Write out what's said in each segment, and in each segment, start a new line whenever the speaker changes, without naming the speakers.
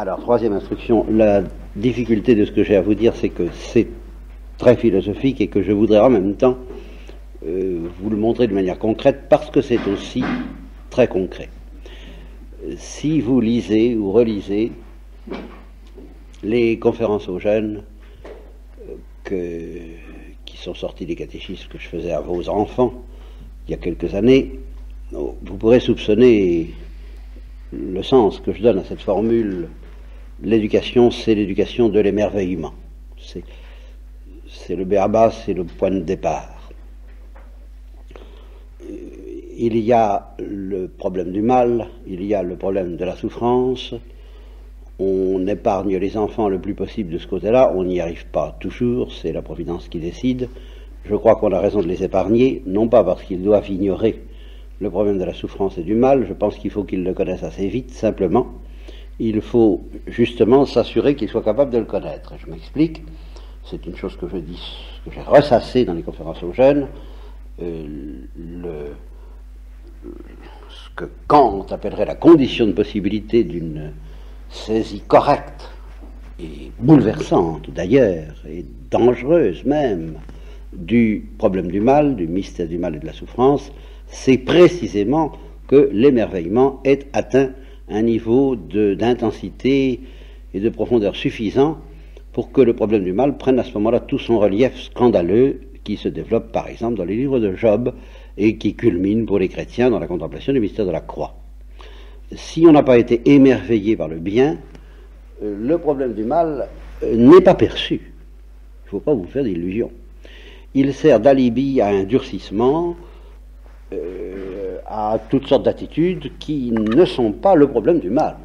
Alors, troisième instruction, la difficulté de ce que j'ai à vous dire, c'est que c'est très philosophique et que je voudrais en même temps vous le montrer de manière concrète parce que c'est aussi très concret. Si vous lisez ou relisez les conférences aux jeunes qui sont sorties des catéchismes que je faisais à vos enfants il y a quelques années, vous pourrez soupçonner le sens que je donne à cette formule. L'éducation, c'est l'éducation de l'émerveillement. C'est le b.a.-ba, c'est le point de départ. Il y a le problème du mal, il y a le problème de la souffrance. On épargne les enfants le plus possible de ce côté-là, on n'y arrive pas toujours, c'est la Providence qui décide. Je crois qu'on a raison de les épargner, non pas parce qu'ils doivent ignorer le problème de la souffrance et du mal, je pense qu'il faut qu'ils le connaissent assez vite, simplement. Il faut justement s'assurer qu'ils soient capables de le connaître. Je m'explique, c'est une chose que je dis, que j'ai ressassé dans les conférences aux jeunes, ce que Kant appellerait la condition de possibilité d'une saisie correcte et bouleversante d'ailleurs, et dangereuse même, du problème du mal, du mystère du mal et de la souffrance, c'est précisément que l'émerveillement est atteint un niveau d'intensité et de profondeur suffisant pour que le problème du mal prenne à ce moment-là tout son relief scandaleux qui se développe par exemple dans les livres de Job et qui culmine pour les chrétiens dans la contemplation du mystère de la croix. Si on n'a pas été émerveillé par le bien, le problème du mal n'est pas perçu. Il ne faut pas vous faire d'illusions. Il sert d'alibi à un durcissement, à toutes sortes d'attitudes qui ne sont pas le problème du mal.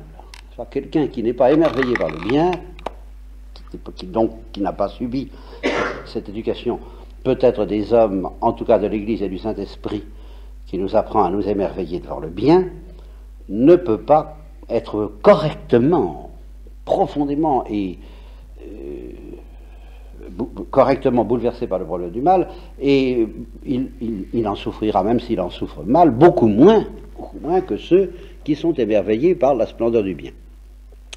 Soit quelqu'un qui n'est pas émerveillé par le bien, qui n'a pas subi cette éducation, peut-être des hommes, en tout cas de l'Église et du Saint-Esprit, qui nous apprend à nous émerveiller devant le bien, ne peut pas être correctement, profondément et correctement bouleversé par le problème du mal, et il en souffrira, même s'il en souffre mal, beaucoup moins que ceux qui sont émerveillés par la splendeur du bien.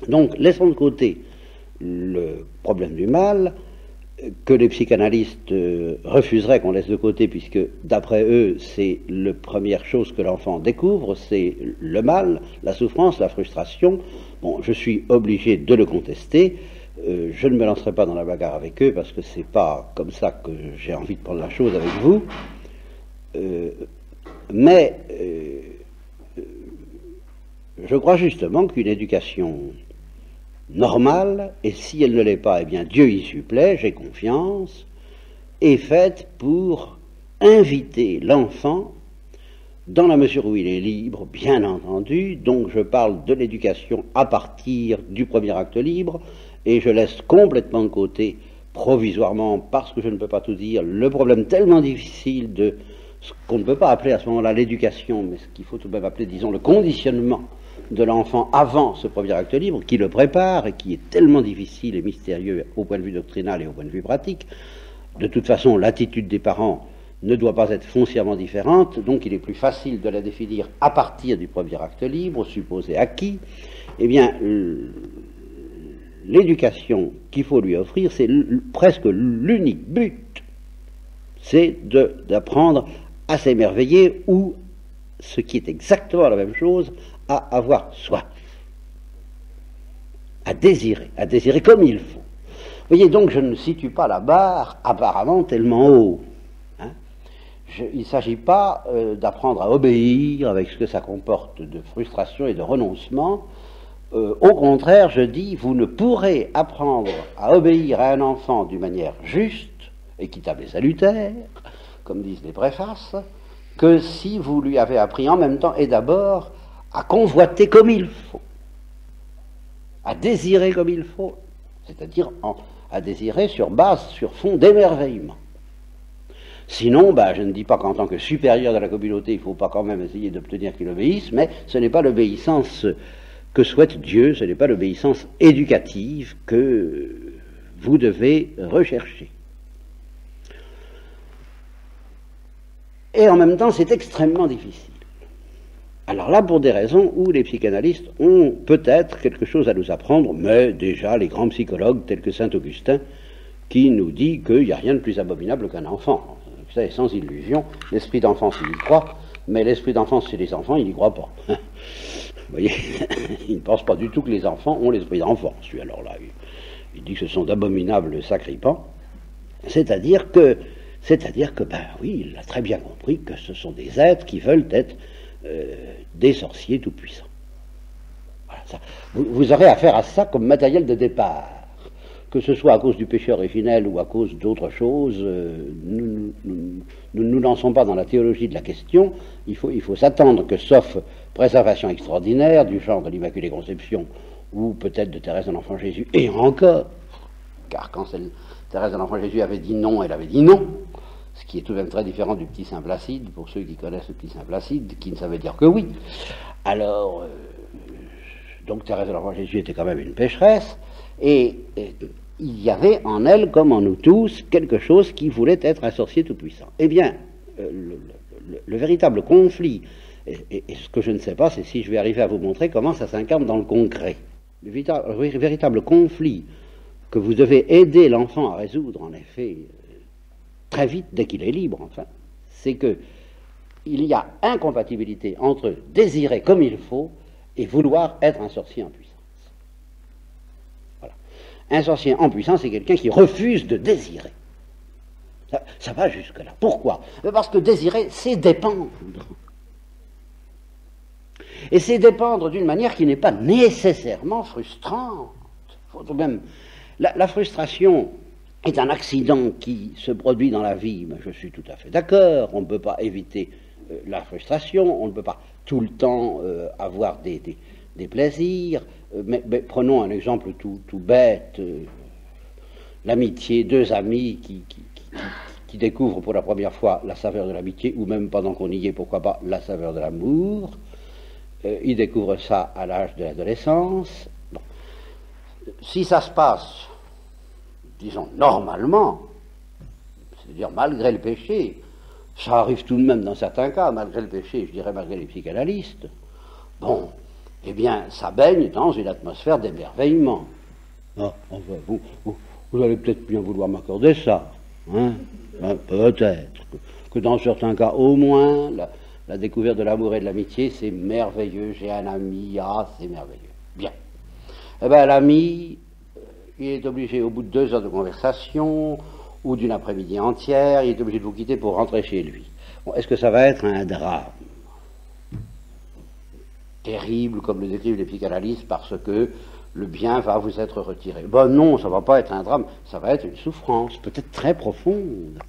Donc, laissons de côté le problème du mal, que les psychanalystes refuseraient qu'on laisse de côté, puisque, d'après eux, c'est la première chose que l'enfant découvre, c'est le mal, la souffrance, la frustration. Bon, je suis obligé de le contester. Je ne me lancerai pas dans la bagarre avec eux parce que c'est pas comme ça que j'ai envie de prendre la chose avec vous. Mais je crois justement qu'une éducation normale, et si elle ne l'est pas, eh bien Dieu y supplée, j'ai confiance, est faite pour inviter l'enfant, dans la mesure où il est libre, bien entendu, donc je parle de l'éducation à partir du premier acte libre, et je laisse complètement de côté, provisoirement, parce que je ne peux pas tout dire, le problème tellement difficile de ce qu'on ne peut pas appeler à ce moment-là l'éducation, mais ce qu'il faut tout de même appeler, disons, le conditionnement de l'enfant avant ce premier acte libre, qui le prépare et qui est tellement difficile et mystérieux au point de vue doctrinal et au point de vue pratique. De toute façon, l'attitude des parents ne doit pas être foncièrement différente, donc il est plus facile de la définir à partir du premier acte libre, supposé acquis. Eh bien, l'éducation qu'il faut lui offrir, c'est presque l'unique but, c'est d'apprendre à s'émerveiller ou, ce qui est exactement la même chose, à avoir soif, à désirer comme il faut. Vous voyez, donc je ne situe pas la barre apparemment tellement haut. Hein. Il ne s'agit pas d'apprendre à obéir avec ce que ça comporte de frustration et de renoncement. Au contraire, je dis, vous ne pourrez apprendre à obéir à un enfant d'une manière juste, équitable et salutaire, comme disent les préfaces, que si vous lui avez appris en même temps et d'abord à convoiter comme il faut, à désirer comme il faut, c'est-à-dire à désirer sur fond d'émerveillement. Sinon, je ne dis pas qu'en tant que supérieur de la communauté, il ne faut pas quand même essayer d'obtenir qu'il obéisse, mais ce n'est pas l'obéissance que souhaite Dieu, ce n'est pas l'obéissance éducative que vous devez rechercher. Et en même temps, c'est extrêmement difficile. Alors là, pour des raisons où les psychanalystes ont peut-être quelque chose à nous apprendre, mais déjà les grands psychologues tels que Saint-Augustin, qui nous dit qu'il n'y a rien de plus abominable qu'un enfant. Vous savez, sans illusion, l'esprit d'enfance, il y croit, mais l'esprit d'enfance chez les enfants, il n'y croit pas. Vous voyez, il ne pense pas du tout que les enfants ont l'esprit d'enfance. Alors là, il dit que ce sont d'abominables sacripants. C'est-à-dire que, ben oui, il a très bien compris que ce sont des êtres qui veulent être des sorciers tout-puissants. Voilà, ça. Vous aurez affaire à ça comme matériel de départ. Que ce soit à cause du péché originel ou à cause d'autre chose, nous ne nous lançons pas dans la théologie de la question. Il faut s'attendre que, sauf préservation extraordinaire du genre de l'Immaculée Conception ou peut-être de Thérèse de l'Enfant Jésus, et encore, car quand Thérèse de l'Enfant Jésus avait dit non, elle avait dit non, ce qui est tout de même très différent du petit Saint Placide, pour ceux qui connaissent le petit Saint Placide, qui ne savait dire que oui. Alors, donc Thérèse de l'Enfant Jésus était quand même une pécheresse, et il y avait en elle, comme en nous tous, quelque chose qui voulait être un sorcier tout-puissant. Eh bien, le véritable conflit, et ce que je ne sais pas, c'est si je vais arriver à vous montrer comment ça s'incarne dans le concret. Le véritable conflit que vous devez aider l'enfant à résoudre, en effet, très vite, dès qu'il est libre, enfin, c'est que il y a incompatibilité entre désirer comme il faut et vouloir être un sorcier en puissance. Voilà. Un sorcier en puissance, c'est quelqu'un qui refuse de désirer. Ça va jusque-là. Pourquoi? Parce que désirer, c'est dépendre. Et c'est dépendre d'une manière qui n'est pas nécessairement frustrante. Faut tout de même... La frustration est un accident qui se produit dans la vie, mais je suis tout à fait d'accord, on ne peut pas éviter la frustration, on ne peut pas tout le temps avoir des plaisirs, mais prenons un exemple tout bête, l'amitié, deux amis qui découvrent pour la première fois la saveur de l'amitié, ou même pendant qu'on y est, pourquoi pas, la saveur de l'amour. Ils découvrent ça à l'âge de l'adolescence. Bon. Si ça se passe, disons, normalement, c'est-à-dire malgré le péché, ça arrive tout de même dans certains cas, malgré le péché, je dirais malgré les psychanalystes, bon, eh bien, ça baigne dans une atmosphère d'émerveillement. Ah, enfin, vous allez peut-être bien vouloir m'accorder ça, hein, peut-être, que dans certains cas, au moins, la découverte de l'amour et de l'amitié, c'est merveilleux, j'ai un ami, ah, c'est merveilleux. Bien. Eh bien, l'ami, il est obligé, au bout de 2 heures de conversation, ou d'une après-midi entière, il est obligé de vous quitter pour rentrer chez lui. Bon, est-ce que ça va être un drame terrible, comme le décrivent les psychanalystes, parce que le bien va vous être retiré? Ben non, ça ne va pas être un drame, ça va être une souffrance, peut-être très profonde.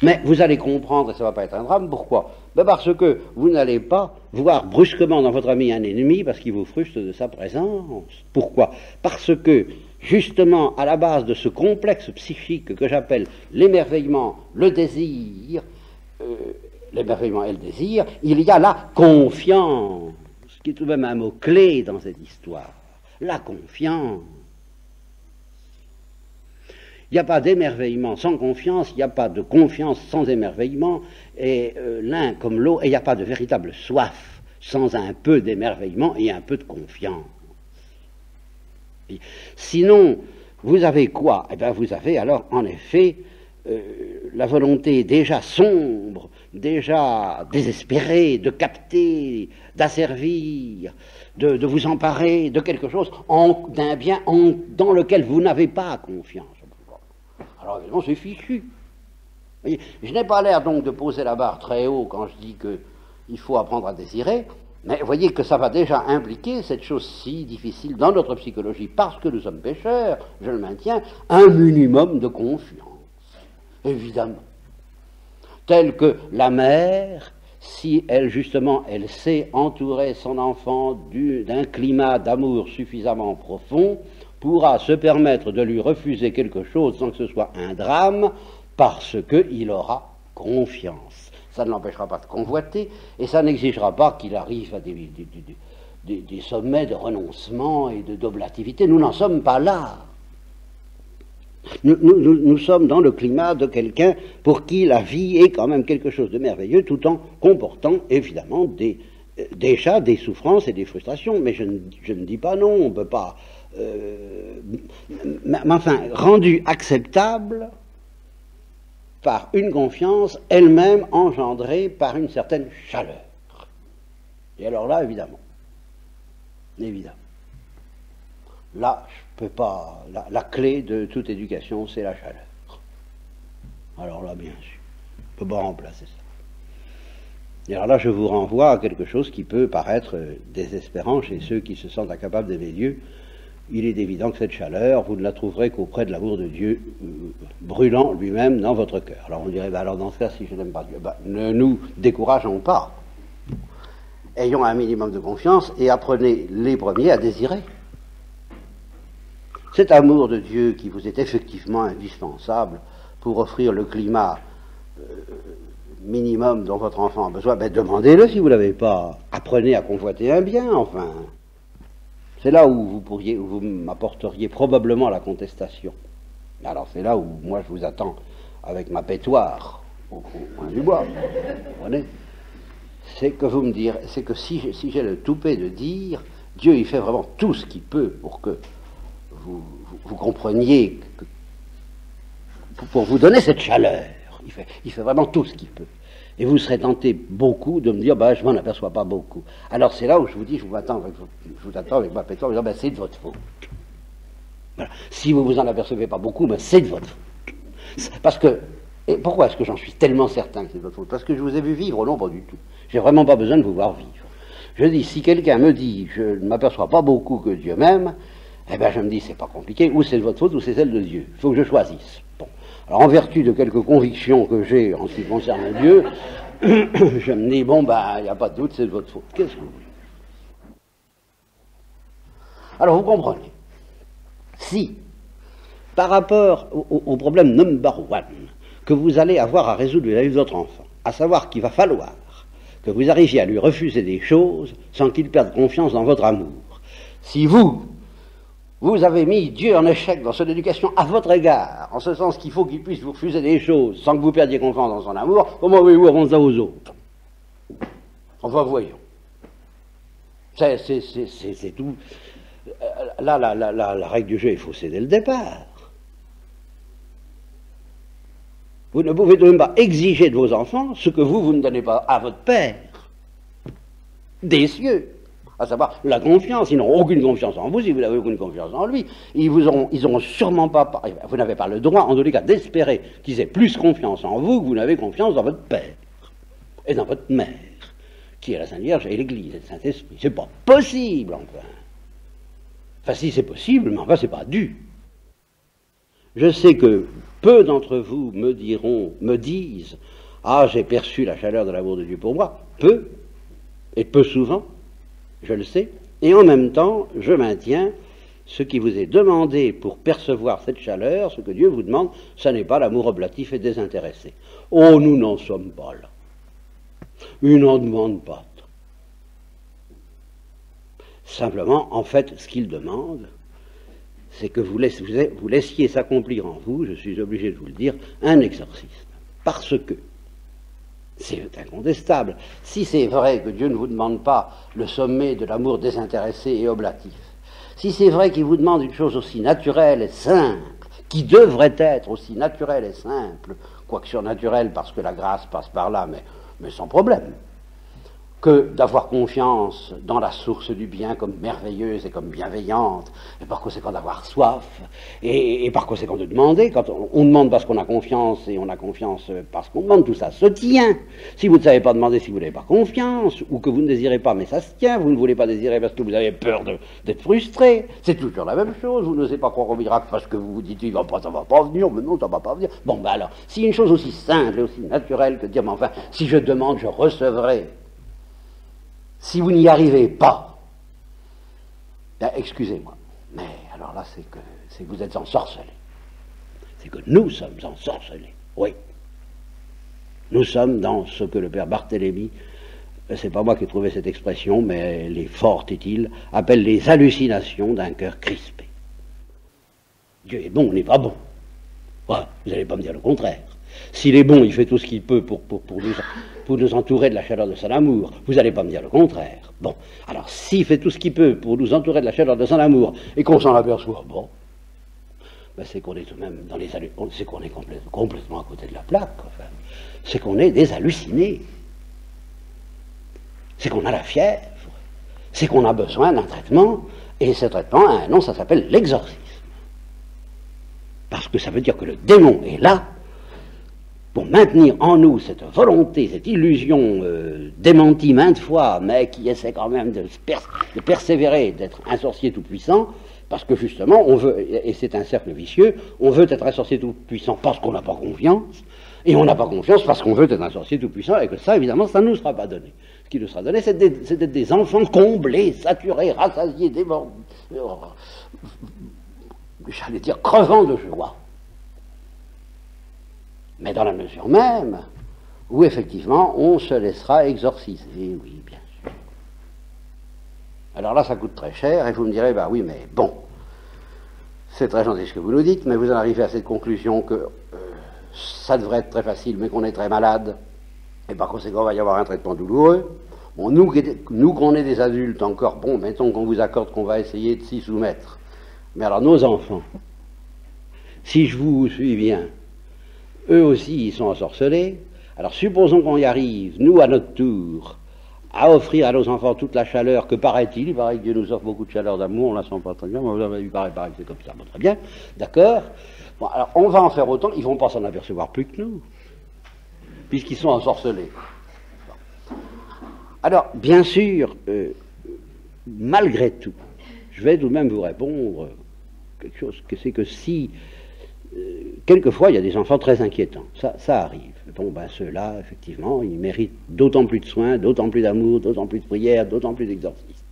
Mais vous allez comprendre, et ça ne va pas être un drame, pourquoi? Ben parce que vous n'allez pas voir brusquement dans votre ami un ennemi parce qu'il vous frustre de sa présence. Pourquoi? Parce que, justement, à la base de ce complexe psychique que j'appelle l'émerveillement, le désir, l'émerveillement et le désir, il y a la confiance, qui est tout de même un mot-clé dans cette histoire. La confiance. Il n'y a pas d'émerveillement sans confiance, il n'y a pas de confiance sans émerveillement, et l'un comme l'autre, et il n'y a pas de véritable soif sans un peu d'émerveillement et un peu de confiance. Et sinon, vous avez quoi? Eh bien, vous avez alors, en effet, la volonté déjà sombre, déjà désespérée de capter, d'asservir, de vous emparer de quelque chose, d'un bien dans lequel vous n'avez pas confiance. Alors évidemment, c'est fichu. Voyez, je n'ai pas l'air donc de poser la barre très haut quand je dis qu'il faut apprendre à désirer, mais voyez que ça va déjà impliquer cette chose si difficile dans notre psychologie, parce que nous sommes pécheurs, je le maintiens, un minimum de confiance, évidemment. Telle que la mère, si elle justement, elle sait entourer son enfant d'un climat d'amour suffisamment profond, pourra se permettre de lui refuser quelque chose sans que ce soit un drame, parce qu'il aura confiance. Ça ne l'empêchera pas de convoiter, et ça n'exigera pas qu'il arrive à des sommets de renoncement et d'oblativité. Nous n'en sommes pas là. Nous sommes dans le climat de quelqu'un pour qui la vie est quand même quelque chose de merveilleux, tout en comportant évidemment des déjà des souffrances et des frustrations, mais je ne dis pas non, on ne peut pas... mais enfin, rendu acceptable par une confiance elle-même engendrée par une certaine chaleur. Et alors là, évidemment, là, je peux pas... La clé de toute éducation, c'est la chaleur. Alors là, bien sûr, on ne peut pas remplacer ça. Et alors là, je vous renvoie à quelque chose qui peut paraître désespérant chez ceux qui se sentent incapables d'aimer Dieu. Il est évident que cette chaleur, vous ne la trouverez qu'auprès de l'amour de Dieu brûlant lui-même dans votre cœur. Alors on dirait, ben alors dans ce cas, si je n'aime pas Dieu, ben, ne nous décourageons pas. Ayons un minimum de confiance et apprenez les premiers à désirer. Cet amour de Dieu qui vous est effectivement indispensable pour offrir le climat minimum dont votre enfant a besoin, ben demandez-le si vous ne l'avez pas. Apprenez à convoiter un bien, enfin. C'est là où vous m'apporteriez probablement la contestation. Alors c'est là où moi je vous attends avec ma pétoire au coin du bois. Vous comprenez ? C'est que vous me direz, c'est que si j'ai le toupet de dire, Dieu il fait vraiment tout ce qu'il peut pour que vous compreniez, pour vous donner cette chaleur. Il fait vraiment tout ce qu'il peut. Et vous serez tenté beaucoup de me dire, ben, je m'en aperçois pas beaucoup. Alors c'est là où je vous dis, je vous attends avec ma pétoire, en disant, ben, c'est de votre faute. Voilà. Si vous vous en apercevez pas beaucoup, ben, c'est de votre faute. Parce que, et pourquoi est-ce que j'en suis tellement certain que c'est de votre faute? Parce que je vous ai vu vivre, non, pas du tout. J'ai vraiment pas besoin de vous voir vivre. Je dis, si quelqu'un me dit, je ne m'aperçois pas beaucoup que Dieu m'aime, eh ben, je me dis, c'est pas compliqué, ou c'est de votre faute, ou c'est celle de Dieu. Il faut que je choisisse. Bon. Alors, en vertu de quelques convictions que j'ai en ce qui concerne Dieu, je me dis, bon, ben, il n'y a pas de doute, c'est de votre faute. Qu'est-ce que vous voulez? Alors, vous comprenez. Si, par rapport au problème number one que vous allez avoir à résoudre dans la vie de votre enfant, à savoir qu'il va falloir que vous arriviez à lui refuser des choses sans qu'il perde confiance dans votre amour, si vous avez mis Dieu en échec dans son éducation à votre égard, en ce sens qu'il faut qu'il puisse vous refuser des choses sans que vous perdiez confiance dans son amour, comment voulez-vous rendre ça aux autres? Enfin, voyons. C'est tout. Là, la règle du jeu est faussée dès le départ. Vous ne pouvez même pas exiger de vos enfants ce que vous ne donnez pas à votre Père des cieux. À savoir la confiance. Ils n'auront aucune confiance en vous si vous n'avez aucune confiance en lui. Ils auront sûrement pas, vous n'avez pas le droit, en tous les cas, d'espérer qu'ils aient plus confiance en vous que vous n'avez confiance dans votre Père et dans votre Mère, qui est la Sainte Vierge et l'Église et le Saint-Esprit. C'est pas possible, enfin. Enfin, si c'est possible, mais enfin, c'est pas dû. Je sais que peu d'entre vous me disent, ah, j'ai perçu la chaleur de l'amour de Dieu pour moi. Peu, et peu souvent. Je le sais, et en même temps, je maintiens ce qui vous est demandé pour percevoir cette chaleur, ce que Dieu vous demande, ça n'est pas l'amour oblatif et désintéressé. Oh, nous n'en sommes pas là. Il n'en demande pas. Simplement, en fait, ce qu'il demande, c'est que vous laissiez s'accomplir en vous, je suis obligé de vous le dire, un exorcisme. Parce que, c'est incontestable. Si c'est vrai que Dieu ne vous demande pas le sommet de l'amour désintéressé et oblatif, si c'est vrai qu'il vous demande une chose aussi naturelle et simple, qui devrait être aussi naturelle et simple, quoique surnaturelle parce que la grâce passe par là, mais sans problème, que d'avoir confiance dans la source du bien comme merveilleuse et comme bienveillante, et par conséquent d'avoir soif, et par conséquent de demander, quand on demande parce qu'on a confiance, et on a confiance parce qu'on demande, tout ça se tient. Si vous ne savez pas demander si vous n'avez pas confiance, ou que vous ne désirez pas, mais ça se tient, vous ne voulez pas désirer parce que vous avez peur d'être frustré, c'est toujours la même chose, vous n'osez pas croire au miracle parce que vous vous dites, ça va pas venir, mais non, ça va pas venir. Bon, ben alors, si une chose aussi simple et aussi naturelle que de dire, mais enfin, si je demande, je recevrai. Si vous n'y arrivez pas, ben excusez-moi, mais alors là c'est que vous êtes ensorcelés. C'est que nous sommes ensorcelés, oui. Nous sommes dans ce que le père Barthélemy, c'est pas moi qui ai trouvé cette expression, mais elle est forte, est-il, appelle les hallucinations d'un cœur crispé. Dieu est bon, on n'est pas bon. Ouais, vous n'allez pas me dire le contraire. S'il est bon, il fait tout ce qu'il peut pour nous pour nous entourer de la chaleur de son amour. Vous n'allez pas me dire le contraire. Bon, alors s'il fait tout ce qu'il peut pour nous entourer de la chaleur de son amour et qu'on s'en aperçoit, bon, ben c'est qu'on est tout de même dans les c'est qu'on est complètement à côté de la plaque. Enfin. C'est qu'on est des hallucinés. C'est qu'on a la fièvre. C'est qu'on a besoin d'un traitement, et ce traitement a un nom, ça s'appelle l'exorcisme. Parce que ça veut dire que le démon est là pour maintenir en nous cette volonté, cette illusion démentie maintes fois, mais qui essaie quand même de persévérer, d'être un sorcier tout-puissant, parce que justement, on veut, et c'est un cercle vicieux, on veut être un sorcier tout-puissant parce qu'on n'a pas confiance, et on n'a pas confiance parce qu'on veut être un sorcier tout-puissant, et que ça, évidemment, ça ne nous sera pas donné. Ce qui nous sera donné, c'est d'être des enfants comblés, saturés, rassasiés, j'allais dire crevant de joie. Mais dans la mesure même où effectivement on se laissera exorciser, oui, bien sûr. Alors là, ça coûte très cher, et vous me direz, bah oui, mais bon, c'est très gentil ce que vous nous dites, mais vous en arrivez à cette conclusion que ça devrait être très facile, mais qu'on est très malade, et par conséquent, il va y avoir un traitement douloureux. Bon, nous qu'on est des adultes encore, bon, mettons qu'on vous accorde qu'on va essayer de s'y soumettre. Mais alors, nos enfants, si je vous suis bien, eux aussi, ils sont ensorcelés. Alors, supposons qu'on y arrive, nous, à notre tour, à offrir à nos enfants toute la chaleur que, paraît-il, il paraît que Dieu nous offre beaucoup de chaleur d'amour, on la sent pas très bien, mais il paraît que c'est comme ça, bon, très bien, d'accord. Bon, alors, on va en faire autant, ils vont pas s'en apercevoir plus que nous, puisqu'ils sont ensorcelés. Alors, bien sûr, malgré tout, je vais tout de même vous répondre quelque chose, que c'est que si, quelquefois, il y a des enfants très inquiétants, ça arrive. Bon, ben ceux-là, effectivement, ils méritent d'autant plus de soins, d'autant plus d'amour, d'autant plus de prières, d'autant plus d'exorcisme.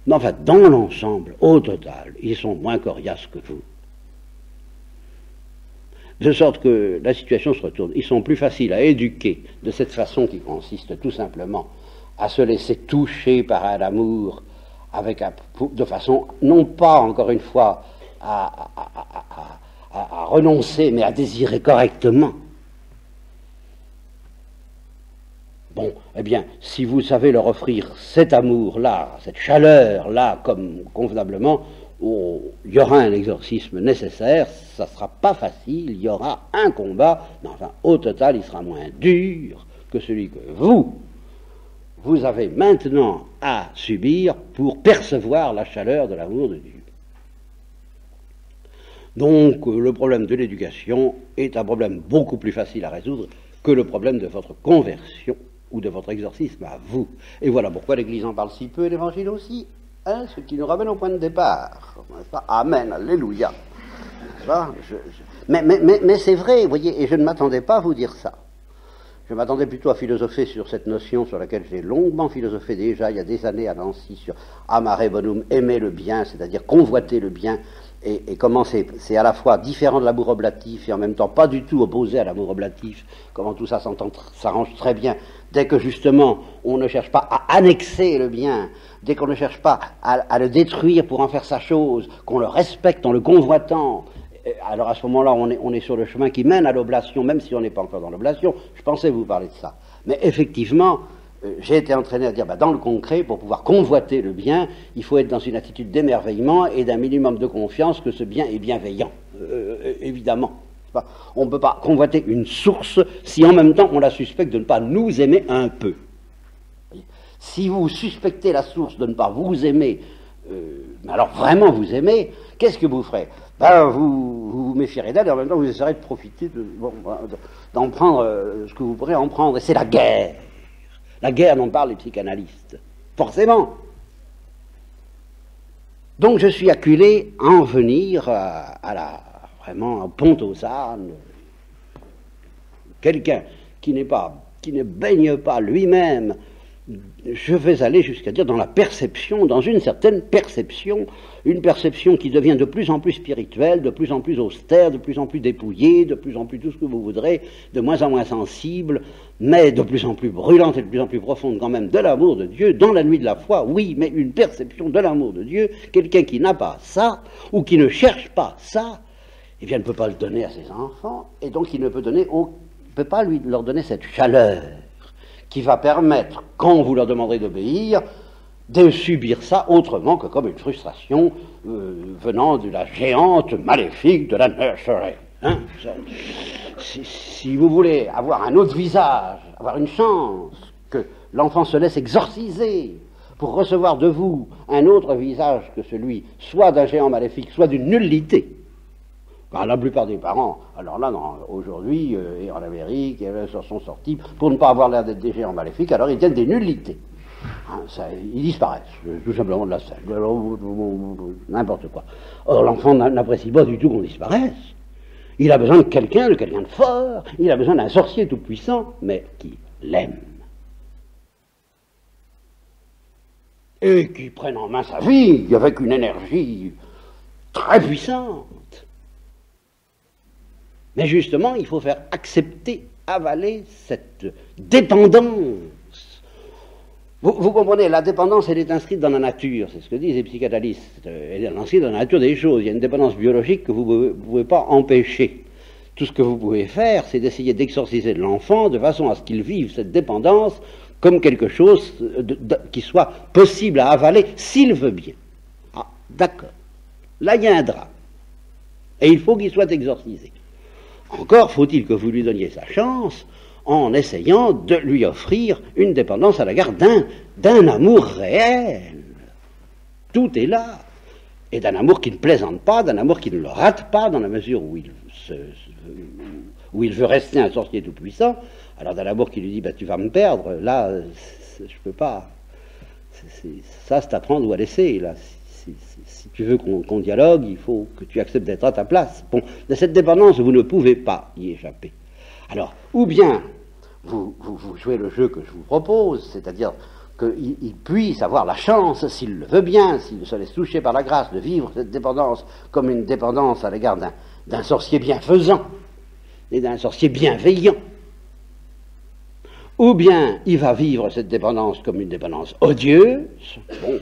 Mais enfin, dans l'ensemble, au total, ils sont moins coriaces que vous. De sorte que la situation se retourne. Ils sont plus faciles à éduquer de cette façon qui consiste tout simplement à se laisser toucher par un amour de façon, non pas, encore une fois, à renoncer, mais à désirer correctement. Bon, eh bien, si vous savez leur offrir cet amour-là, cette chaleur-là, comme convenablement, il y aura un exorcisme nécessaire, ça ne sera pas facile, il y aura un combat, mais enfin, au total, il sera moins dur que celui que vous avez maintenant à subir pour percevoir la chaleur de l'amour de Dieu. Donc, le problème de l'éducation est un problème beaucoup plus facile à résoudre que le problème de votre conversion ou de votre exorcisme à vous. Et voilà pourquoi l'Église en parle si peu et l'Évangile aussi, hein, ce qui nous ramène au point de départ. Amen, alléluia. Mais c'est vrai, vous voyez, et je ne m'attendais pas à vous dire ça. Je m'attendais plutôt à philosopher sur cette notion sur laquelle j'ai longuement philosophé déjà il y a des années à Nancy, sur amare bonum, aimer le bien, c'est-à-dire convoiter le bien, et comment c'est à la fois différent de l'amour oblatif et en même temps pas du tout opposé à l'amour oblatif, comment tout ça s'arrange très bien, dès que justement on ne cherche pas à annexer le bien, dès qu'on ne cherche pas à le détruire pour en faire sa chose, qu'on le respecte en le convoitant. Alors à ce moment-là, on est sur le chemin qui mène à l'oblation, même si on n'est pas encore dans l'oblation. Je pensais vous parler de ça. Mais effectivement, j'ai été entraîné à dire, dans le concret, pour pouvoir convoiter le bien, il faut être dans une attitude d'émerveillement et d'un minimum de confiance que ce bien est bienveillant, évidemment. On ne peut pas convoiter une source si en même temps on la suspecte de ne pas nous aimer un peu. Si vous suspectez la source de ne pas vous aimer, mais alors vraiment vous aimer, qu'est-ce que vous ferez ? Vous vous méfierez d'elle et en même temps vous essaierez de profiter d'en prendre ce que vous pourrez en prendre. Et c'est la guerre. La guerre dont parlent les psychanalystes. Forcément. Donc je suis acculé à en venir vraiment à pont aux ânes. Quelqu'un qui ne baigne pas lui-même, je vais aller jusqu'à dire dans la perception, dans une certaine perception, une perception qui devient de plus en plus spirituelle, de plus en plus austère, de plus en plus dépouillée, de plus en plus tout ce que vous voudrez, de moins en moins sensible, mais de plus en plus brûlante et de plus en plus profonde quand même de l'amour de Dieu, dans la nuit de la foi, oui, mais une perception de l'amour de Dieu, quelqu'un qui n'a pas ça, ou qui ne cherche pas ça, eh bien, ne peut pas le donner à ses enfants, et donc il ne peut pas leur donner cette chaleur, qui va permettre, quand vous leur demanderez d'obéir, de subir ça autrement que comme une frustration venant de la géante maléfique de la nursery. Hein, si vous voulez avoir un autre visage, avoir une chance que l'enfant se laisse exorciser pour recevoir de vous un autre visage que celui soit d'un géant maléfique, soit d'une nullité. Car la plupart des parents, alors là, aujourd'hui, et en Amérique, sont sortis, pour ne pas avoir l'air d'être des géants maléfiques, alors ils deviennent des nullités. Hein, ils disparaissent, tout simplement de la scène, n'importe quoi. Or, l'enfant n'apprécie pas du tout qu'on disparaisse. Il a besoin de quelqu'un de fort, il a besoin d'un sorcier tout-puissant, mais qui l'aime. Et qui prenne en main sa vie avec une énergie très puissante. Mais justement, il faut faire accepter, avaler cette dépendance. Vous comprenez, la dépendance, elle est inscrite dans la nature, c'est ce que disent les psychanalystes. Elle est inscrite dans la nature des choses. Il y a une dépendance biologique que vous ne pouvez pas empêcher. Tout ce que vous pouvez faire, c'est d'essayer d'exorciser l'enfant de façon à ce qu'il vive cette dépendance comme quelque chose qui soit possible à avaler s'il veut bien. Ah, d'accord. Là, il y a un drame. Et il faut qu'il soit exorcisé. Encore faut-il que vous lui donniez sa chance en essayant de lui offrir une dépendance à l'égard d'un amour réel. Tout est là. Et d'un amour qui ne plaisante pas, d'un amour qui ne le rate pas dans la mesure où il veut rester un sorcier tout-puissant. Alors d'un amour qui lui dit, tu vas me perdre, là, je peux pas. Ça, c'est à prendre ou à laisser, là. Si tu veux qu'on dialogue, il faut que tu acceptes d'être à ta place. Bon, de cette dépendance, vous ne pouvez pas y échapper. Alors, ou bien vous jouez le jeu que je vous propose, c'est-à-dire qu'il puisse avoir la chance, s'il le veut bien, s'il se laisse toucher par la grâce, de vivre cette dépendance comme une dépendance à l'égard d'un sorcier bienfaisant et d'un sorcier bienveillant. Ou bien il va vivre cette dépendance comme une dépendance odieuse. Bon,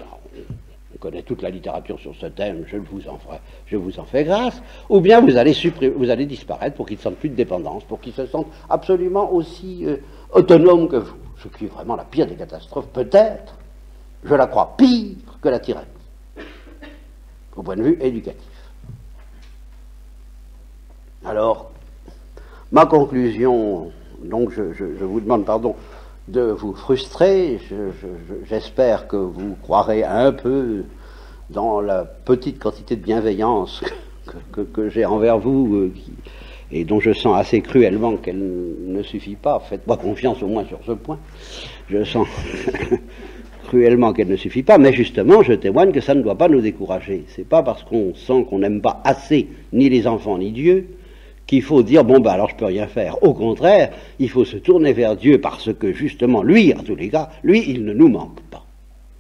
on connaît toute la littérature sur ce thème, je vous en fais grâce. Ou bien vous allez disparaître pour qu'il ne sente plus de dépendance, pour qu'il se sente absolument aussi autonome que vous. Ce qui est vraiment la pire des catastrophes, peut-être, je la crois pire que la tyrannie, au point de vue éducatif. Alors, ma conclusion, donc je vous demande pardon de vous frustrer, j'espère que vous croirez un peu dans la petite quantité de bienveillance que j'ai envers vous, et dont je sens assez cruellement qu'elle ne suffit pas. Faites-moi confiance au moins sur ce point. Je sens cruellement qu'elle ne suffit pas, mais justement, je témoigne que ça ne doit pas nous décourager. C'est pas parce qu'on sent qu'on n'aime pas assez ni les enfants ni Dieu qu'il faut dire, alors je peux rien faire. Au contraire, il faut se tourner vers Dieu parce que, justement, lui, en tous les cas, lui, il ne nous manque pas.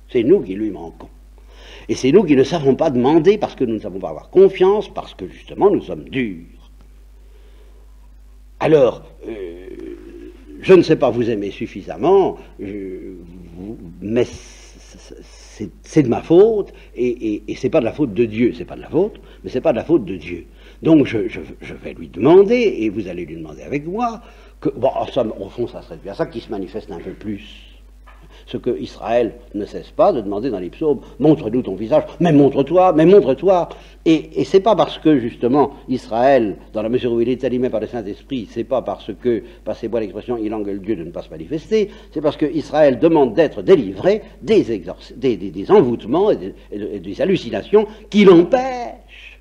C'est nous qui lui manquons. Et c'est nous qui ne savons pas demander parce que nous ne savons pas avoir confiance, parce que, justement, nous sommes durs. Alors, je ne sais pas vous aimer suffisamment, mais c'est de ma faute, et c'est pas de la faute de Dieu, c'est pas de la faute, mais c'est pas de la faute de Dieu. Donc je vais lui demander, et vous allez lui demander avec moi, que, au fond ça serait bien ça qui se manifeste un peu plus. Ce que Israël ne cesse pas de demander dans les psaumes, montre-nous ton visage, mais montre-toi, et c'est pas parce que justement Israël, dans la mesure où il est animé par le Saint-Esprit, c'est pas parce que, passez-moi l'expression, il engueule Dieu de ne pas se manifester, c'est parce que Israël demande d'être délivré des envoûtements et des hallucinations qui l'empêchent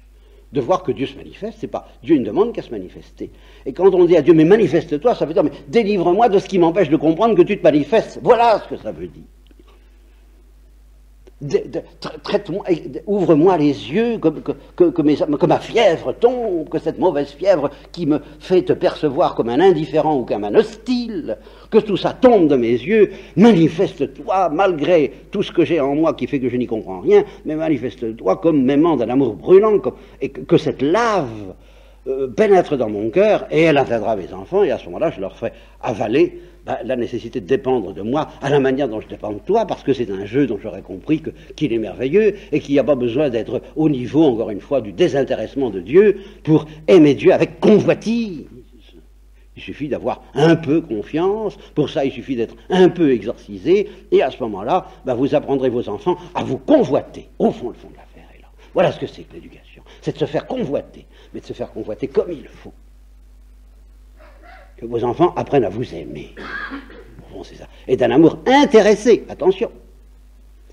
de voir que Dieu se manifeste. C'est pas Dieu ne demande qu'à se manifester. Et quand on dit à Dieu, mais manifeste-toi, ça veut dire, mais délivre-moi de ce qui m'empêche de comprendre que tu te manifestes. Voilà ce que ça veut dire. Ouvre-moi les yeux, que ma fièvre tombe, que cette mauvaise fièvre qui me fait te percevoir comme un indifférent ou comme un hostile, que tout ça tombe de mes yeux, manifeste-toi malgré tout ce que j'ai en moi qui fait que je n'y comprends rien, mais manifeste-toi comme m'aimant d'un amour brûlant, et que cette lave pénètre dans mon cœur, et elle atteindra mes enfants, et à ce moment-là je leur ferai avaler la nécessité de dépendre de moi à la manière dont je dépends de toi, parce que c'est un jeu dont j'aurais compris qu'il est merveilleux et qu'il n'y a pas besoin d'être au niveau, encore une fois, du désintéressement de Dieu pour aimer Dieu avec convoitise. Il suffit d'avoir un peu confiance, pour ça il suffit d'être un peu exorcisé, et à ce moment-là, vous apprendrez vos enfants à vous convoiter. Au fond, le fond de l'affaire est là. Voilà ce que c'est que l'éducation. C'est de se faire convoiter, mais de se faire convoiter comme il faut. Que vos enfants apprennent à vous aimer. Bon, c'est ça. Et d'un amour intéressé, attention.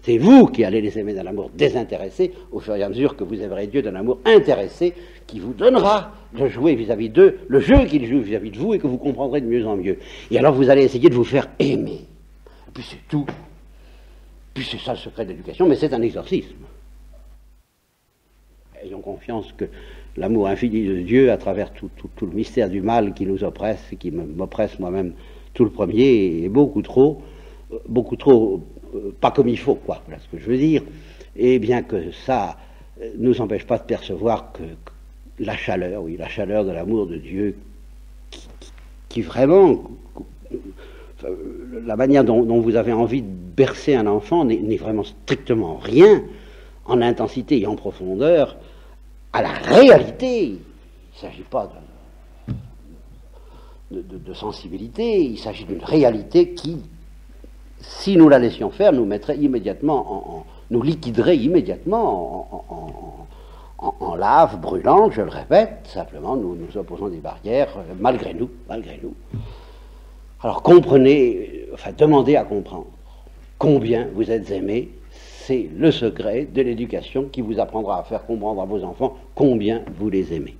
C'est vous qui allez les aimer d'un amour désintéressé, au fur et à mesure que vous aimerez Dieu d'un amour intéressé, qui vous donnera de jouer vis-à-vis d'eux, le jeu qu'ils jouent vis-à-vis de vous, et que vous comprendrez de mieux en mieux. Et alors vous allez essayer de vous faire aimer. Et puis c'est tout. Puis c'est ça le secret de l'éducation, mais c'est un exorcisme. Ayons confiance que l'amour infini de Dieu, à travers tout le mystère du mal qui nous oppresse, et qui m'oppresse moi-même tout le premier, est beaucoup trop, pas comme il faut, quoi, voilà ce que je veux dire, et bien que ça ne nous empêche pas de percevoir que la chaleur, oui, la chaleur de l'amour de Dieu, qui vraiment, la manière dont vous avez envie de bercer un enfant n'est vraiment strictement rien, en intensité et en profondeur, à la réalité. Il ne s'agit pas de sensibilité, il s'agit d'une réalité qui, si nous la laissions faire, nous mettrait immédiatement, nous liquiderait immédiatement en lave brûlante, je le répète. Simplement nous nous opposons des barrières, malgré nous. Alors comprenez, demandez à comprendre combien vous êtes aimés. C'est le secret de l'éducation qui vous apprendra à faire comprendre à vos enfants combien vous les aimez.